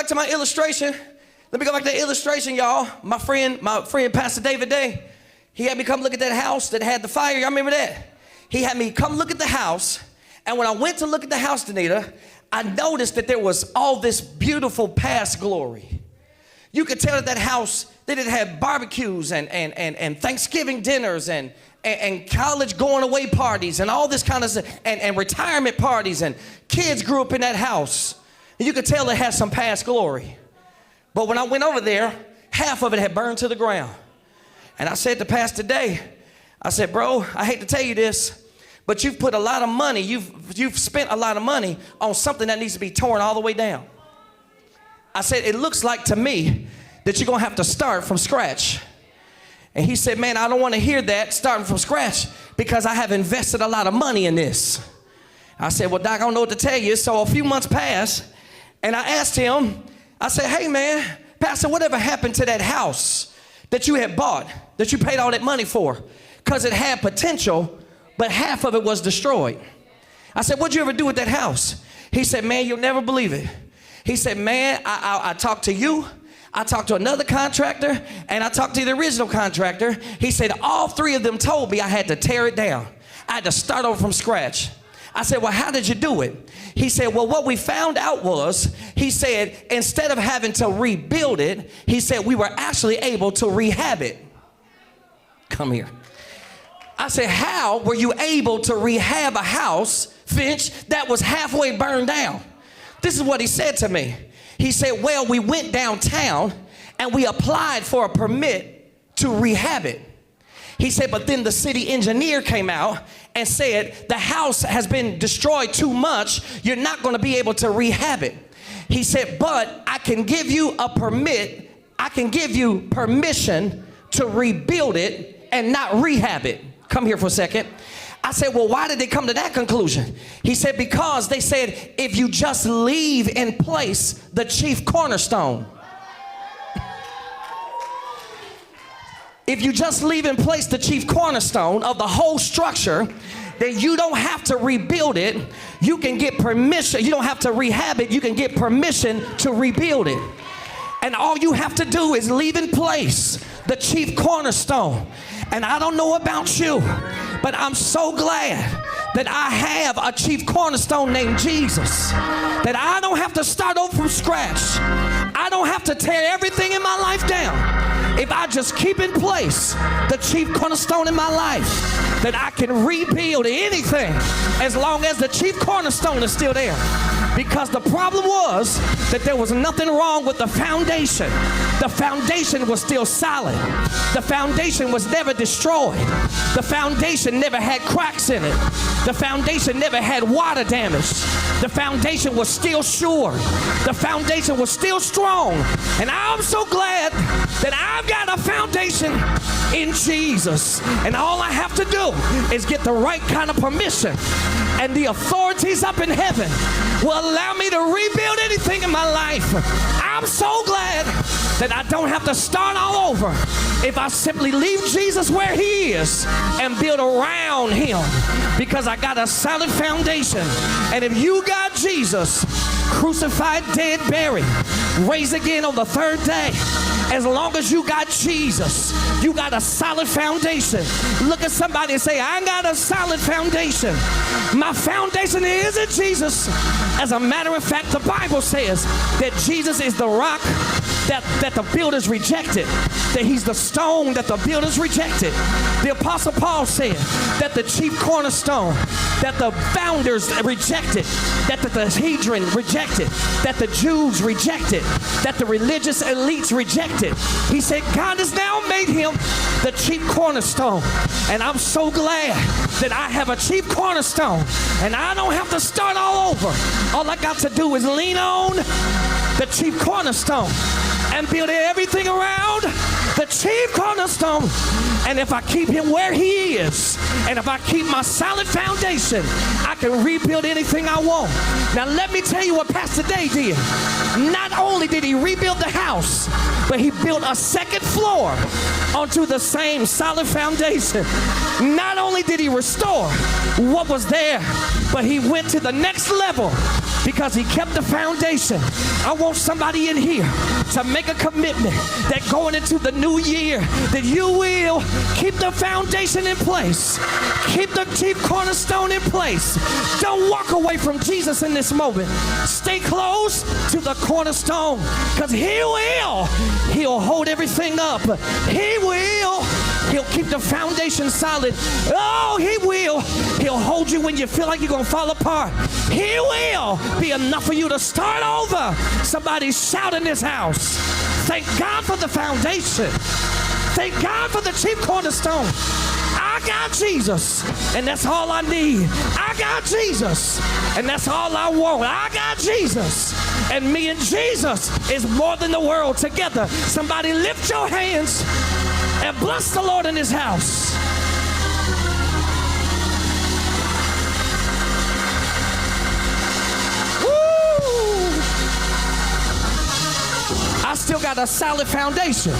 back to my illustration. Let me go back to the illustration, y'all. My friend, Pastor David Day, he had me come look at that house that had the fire. Y'all remember that? He had me come look at the house. And when I went to look at the house, Danita, I noticed that there was all this beautiful past glory. You could tell that house, that it had barbecues and Thanksgiving dinners and college going away parties and all this kind of stuff, and retirement parties, and kids grew up in that house. And you could tell it had some past glory. But when I went over there, half of it had burned to the ground. And I said to Pastor Day, I said, bro, I hate to tell you this, but you've put a lot of money, you've spent a lot of money on something that needs to be torn all the way down. I said, it looks like to me that you're gonna have to start from scratch. And he said, man, I don't want to hear that, starting from scratch, because I have invested a lot of money in this. I said, well, Doc, I don't know what to tell you. So a few months passed, and I asked him, I said, hey, man, Pastor, whatever happened to that house that you had bought, that you paid all that money for? Because it had potential, but half of it was destroyed. I said, what'd you ever do with that house? He said, man, you'll never believe it. He said, man, I talked to you, I talked to another contractor, and I talked to the original contractor. He said, all three of them told me I had to tear it down. I had to start over from scratch. I said, well, how did you do it? He said, well, what we found out was, he said, instead of having to rebuild it, he said, we were actually able to rehab it. Come here. I said, how were you able to rehab a house, Finch, that was halfway burned down? This is what he said to me. He said, well, we went downtown and we applied for a permit to rehab it. He said, but then the city engineer came out and said, the house has been destroyed too much. You're not going to be able to rehab it. He said, but I can give you a permit. I can give you permission to rebuild it and not rehab it. Come here for a second. I said, well, why did they come to that conclusion? He said, because they said, if you just leave in place the chief cornerstone, if you just leave in place the chief cornerstone of the whole structure, then you don't have to rebuild it. You can get permission. You don't have to rehab it. You can get permission to rebuild it. And all you have to do is leave in place the chief cornerstone. And I don't know about you, but I'm so glad that I have a chief cornerstone named Jesus, that I don't have to start over from scratch. I don't have to tear everything in my life down. If I just keep in place the chief cornerstone in my life, that I can rebuild anything as long as the chief cornerstone is still there. Because the problem was that there was nothing wrong with the foundation. The foundation was still solid. The foundation was never destroyed. The foundation never had cracks in it. The foundation never had water damage. The foundation was still sure. The foundation was still strong. And I'm so glad that I've got a foundation in Jesus. And all I have to do is get the right kind of permission. And the authorities up in heaven will allow me to rebuild anything in my life. I'm so glad that I don't have to start all over if I simply leave Jesus where he is and build around him, because I got a solid foundation. And if you got Jesus, crucified, dead, buried, raised again on the third day, as long as you got Jesus, you got a solid foundation. Look at somebody and say, I got a solid foundation. My foundation isn't Jesus. As a matter of fact, the Bible says that Jesus is the rock that the builders rejected, that he's the stone that the builders rejected. The Apostle Paul said that the chief cornerstone that the founders rejected, that the Sanhedrin rejected, that the Jews rejected, that the religious elites rejected. He said God has now made him the chief cornerstone. And I'm so glad that I have a chief cornerstone, and I don't have to start all over. All I got to do is lean on the chief cornerstone and build everything around the chief cornerstone. And if I keep him where he is, and if I keep my solid foundation, I can rebuild anything I want. Now let me tell you what Pastor Day did. Not only did he rebuild the house, but he built a second floor onto the same solid foundation. Not only did he restore what was there, but he went to the next level because he kept the foundation. I want somebody in here to make a commitment that going into the new year that you will keep the foundation in place. Keep the chief cornerstone in place. Don't walk away from Jesus in this moment. Stay close to the cornerstone because he'll hold everything up. He'll keep the foundation solid. Oh, he will. He'll hold you when you feel like you're going to fall apart. He will be enough for you to start over. Somebody shout in this house. Thank God for the foundation. Thank God for the chief cornerstone. I got Jesus, and that's all I need. I got Jesus, and that's all I want. I got Jesus, and me and Jesus is more than the world together. Somebody lift your hands and bless the Lord in his house. Woo! I still got a solid foundation.